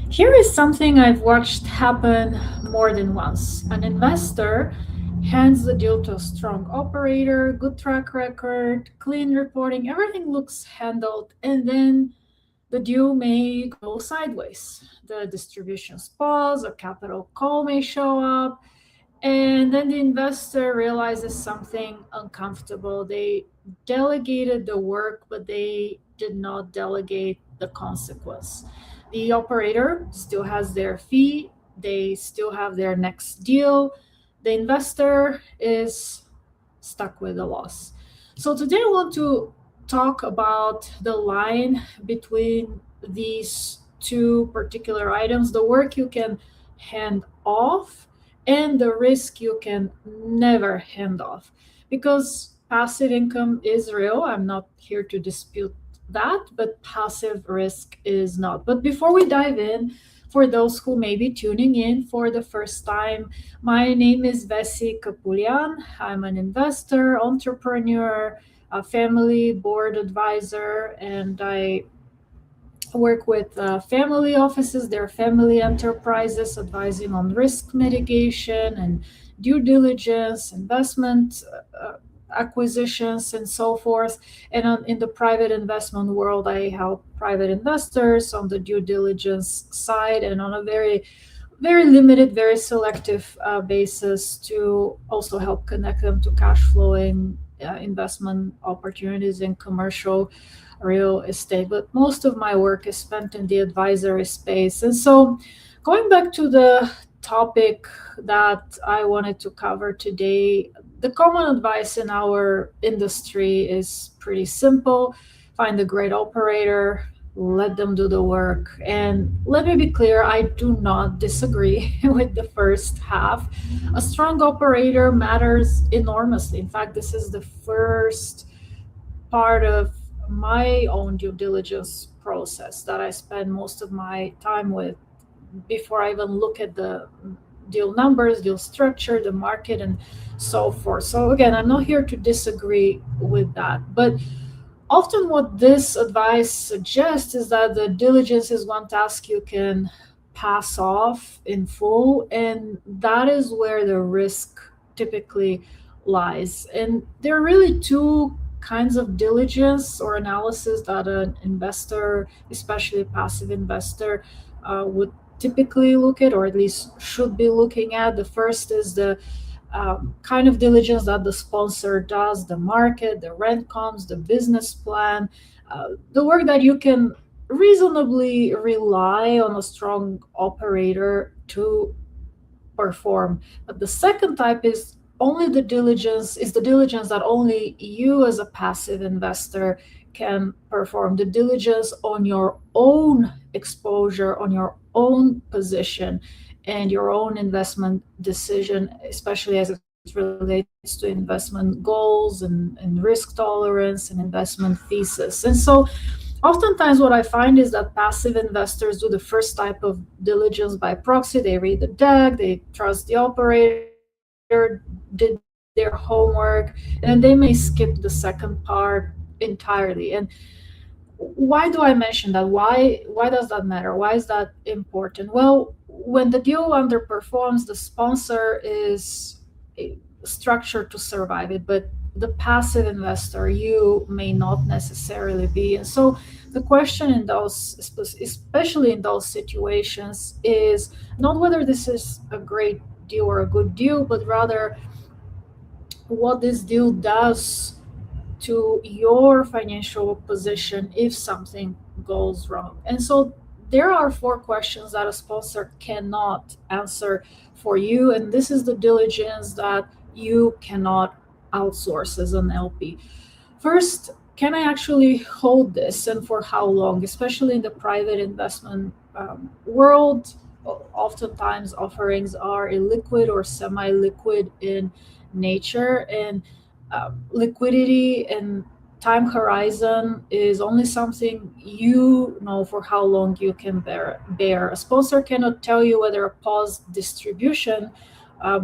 Here is something I've watched happen more than once. An investor hands the deal to a strong operator, good track record, clean reporting, everything looks handled, and then the deal may go sideways. The distributions pause, a capital call may show up, and then the investor realizes something uncomfortable. They delegated the work, but they did not delegate the consequence. The operator still has their fee, they still have their next deal. The investor is stuck with the loss. So today I want to talk about the line between these two particular items, the work you can hand off and the risk you can never hand off. Because passive income is real. I'm not here to dispute that, but passive risk is not. But before we dive in, for those who may be tuning in for the first time, my name is Vessi Kapoulian. I'm an investor, entrepreneur, a family board advisor, and I work with family offices, their family enterprises, advising on risk mitigation and due diligence, investment acquisitions, and so forth. And in the private investment world, I help private investors on the due diligence side and on a very limited, very selective basis to also help connect them to cash flowing investment opportunities in commercial real estate. But most of my work is spent in the advisory space. And so, going back to the topic that I wanted to cover today, the common advice in our industry is pretty simple: find a great operator, let them do the work. And let me be clear, I do not disagree with the first half. A strong operator matters enormously. In fact, this is the first part of my own due diligence process that I spend most of my time with before I even look at the deal numbers, deal structure, the market, and so forth. So, again, I'm not here to disagree with that. But often, what this advice suggests is that the diligence is one task you can pass off in full, and that is where the risk typically lies. And there are really two kinds of diligence or analysis that an investor, especially a passive investor, would typically look at, or at least should be looking at. The first is the kind of diligence that the sponsor does: the market, the rent comps, the business plan, the work that you can reasonably rely on a strong operator to perform. But the second type is the diligence that only you as a passive investor can perform, the diligence on your own exposure, on your own position, and your own investment decision, especially as it relates to investment goals and risk tolerance and investment thesis. And so oftentimes, what I find is that passive investors do the first type of diligence by proxy. They read the deck, they trust the operator, did their homework, and then they may skip the second part entirely. And why do I mention that? Why does that matter? Why is that important? Well, when the deal underperforms, the sponsor is structured to survive it, but the passive investor, you may not necessarily be. And so the question in those, especially in those situations, is not whether this is a great deal or a good deal, but rather what this deal does to your financial position if something goes wrong. And so there are four questions that a sponsor cannot answer for you, and this is the diligence that you cannot outsource as an LP. First, can I actually hold this, and for how long? Especially in the private investment world, oftentimes offerings are illiquid or semi-liquid in nature, and liquidity and time horizon is only something you know for how long you can bear. A sponsor cannot tell you whether a paused distribution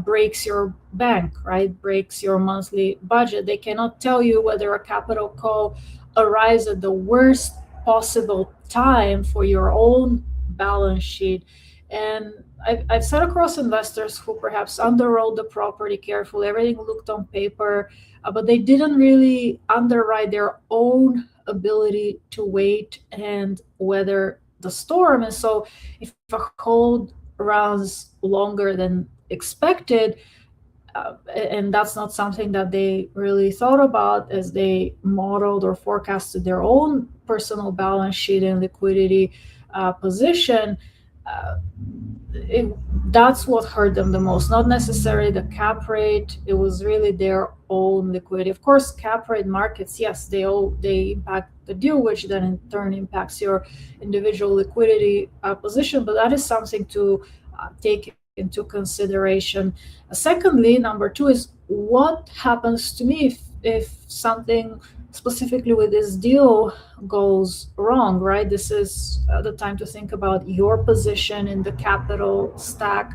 breaks your bank, right? Breaks your monthly budget. They cannot tell you whether a capital call arrives at the worst possible time for your own balance sheet. And I've sat across investors who perhaps underwrote the property carefully, everything looked on paper, but they didn't really underwrite their own ability to wait and weather the storm. And so if a hold runs longer than expected, and that's not something that they really thought about as they modeled or forecasted their own personal balance sheet and liquidity position, uh, it, that's what hurt them the most. Not necessarily the cap rate; it was really their own liquidity. Of course, cap rate markets, yes, they impact the deal, which then in turn impacts your individual liquidity position. But that is something to take into consideration. Secondly, number two is what happens to me if something specifically with this deal goes wrong, right? This is the time to think about your position in the capital stack,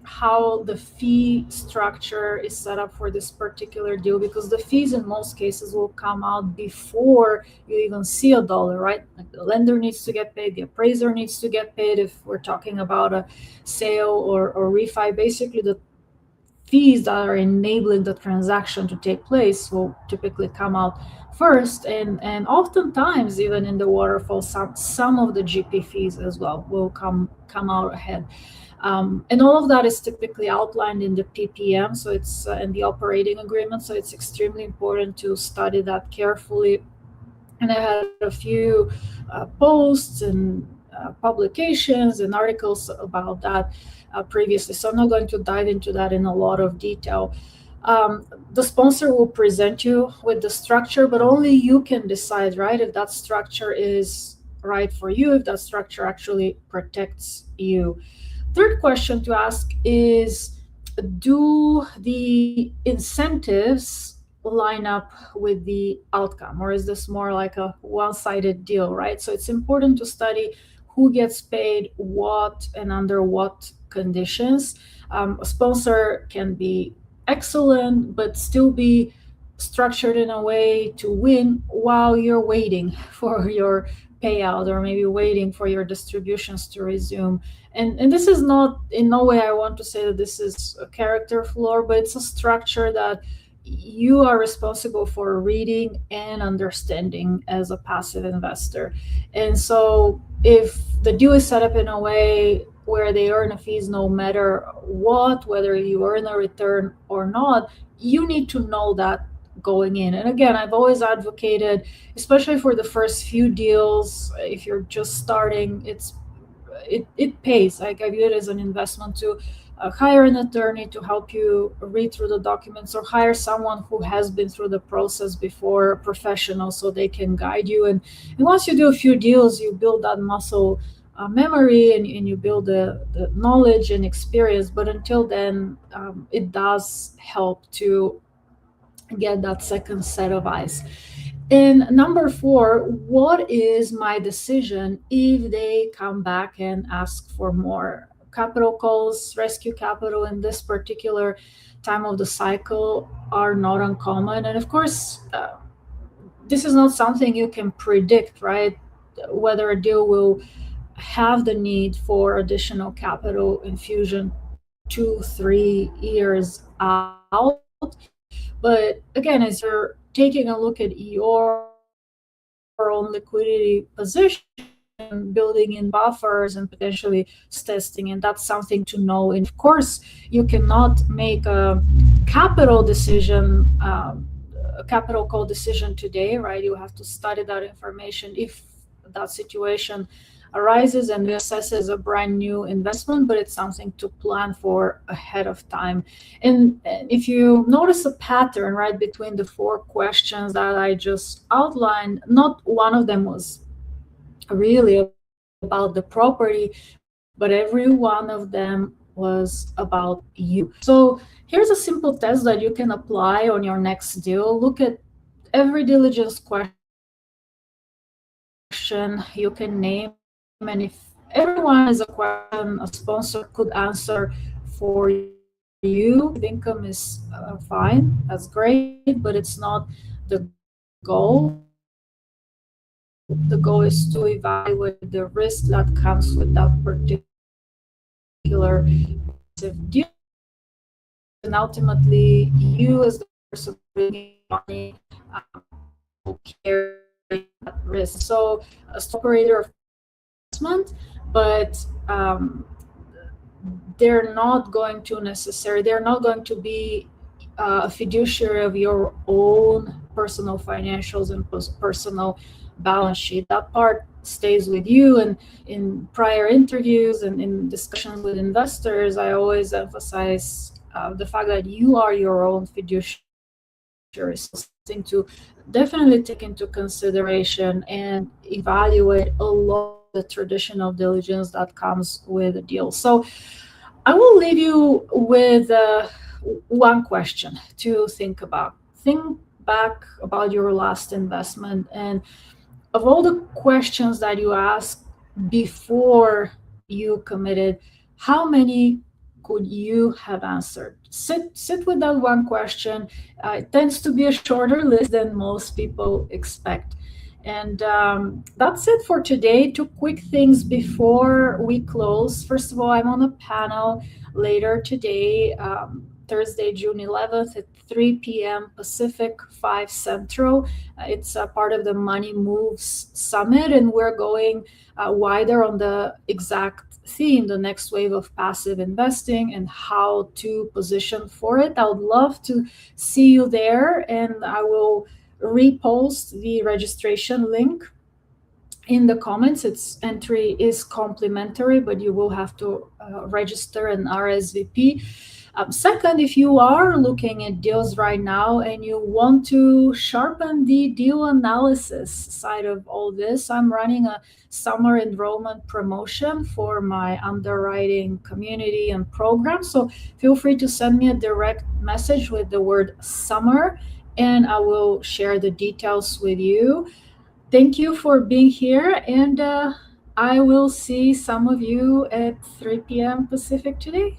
how the fee structure is set up for this particular deal, because the fees in most cases will come out before you even see a dollar, right? Like the lender needs to get paid, the appraiser needs to get paid if we're talking about a sale or refi. Basically, the fees that are enabling the transaction to take place will typically come out first, and oftentimes even in the waterfall some of the GP fees as well will come out ahead. And all of that is typically outlined in the PPM, so it's in the operating agreement, so it's extremely important to study that carefully. And I had a few posts and publications and articles about that previously, so I'm not going to dive into that in a lot of detail. The sponsor will present you with the structure, but only you can decide, right, if that structure is right for you, if that structure actually protects you. Third question to ask is, do the incentives line up with the outcome, or is this more like a one-sided deal, right? So it's important to study who gets paid what and under what conditions. A sponsor can be excellent but still be structured in a way to win while you're waiting for your payout, or maybe waiting for your distributions to resume. And this is not, in no way I want to say that this is a character flaw, but it's a structure that you are responsible for reading and understanding as a passive investor. And so if the deal is set up in a way where they earn a fees no matter what, whether you earn a return or not, you need to know that going in. And again, I've always advocated, especially for the first few deals, if you're just starting, it pays. Like, I view it as an investment to hire an attorney to help you read through the documents, or hire someone who has been through the process before, a professional, so they can guide you. And once you do a few deals, you build that muscle memory, and you build the knowledge and experience. But until then, it does help to get that second set of eyes. And number four, what is my decision if they come back and ask for more? Capital calls, rescue capital in this particular time of the cycle are not uncommon. And of course, this is not something you can predict, right? Whether a deal will have the need for additional capital infusion 2-3 years out. But again, as you're taking a look at your own liquidity position, building in buffers and potentially testing, and that's something to know. And of course, you cannot make a capital call decision today, right? You have to study that information if that situation arises and reassesses a brand new investment, but it's something to plan for ahead of time. And if you notice a pattern, right, between the four questions that I just outlined, not one of them was really about the property, but every one of them was about you. So here's a simple test that you can apply on your next deal. Look at every diligence question you can name, and if every one is a question a sponsor could answer for you, if income is fine, that's great, but it's not the goal. If the goal is to The goal is to evaluate the risk that comes with that particular deal, and ultimately you as the person bringing money will carry that risk. So a operator of investment, but they're not going to be a fiduciary of your own personal financials and personal balance sheet. That part stays with you. And in prior interviews and in discussions with investors, I always emphasize the fact that you are your own fiduciary. So something to definitely take into consideration and evaluate along with the traditional diligence that comes with a deal. So I will leave you with one question to think about. Think back about your last investment, and of all the questions that you asked before you committed, how many could you have answered? Sit with that one question. It tends to be a shorter list than most people expect. And that's it for today. Two quick things before we close. First of all, I'm on a panel later today, Thursday, June 11th at 3 p.m. Pacific, 5 Central. It's a part of the Money Moves Summit, and we're going wider on the exact theme, the next wave of passive investing and how to position for it. I would love to see you there, and I will repost the registration link in the comments. Its entry is complimentary, but you will have to register an RSVP. Second, if you are looking at deals right now and you want to sharpen the deal analysis side of all this, I'm running a summer enrollment promotion for my underwriting community and program. So feel free to send me a direct message with the word summer, and I will share the details with you. Thank you for being here, and I will see some of you at 3 p.m. Pacific today.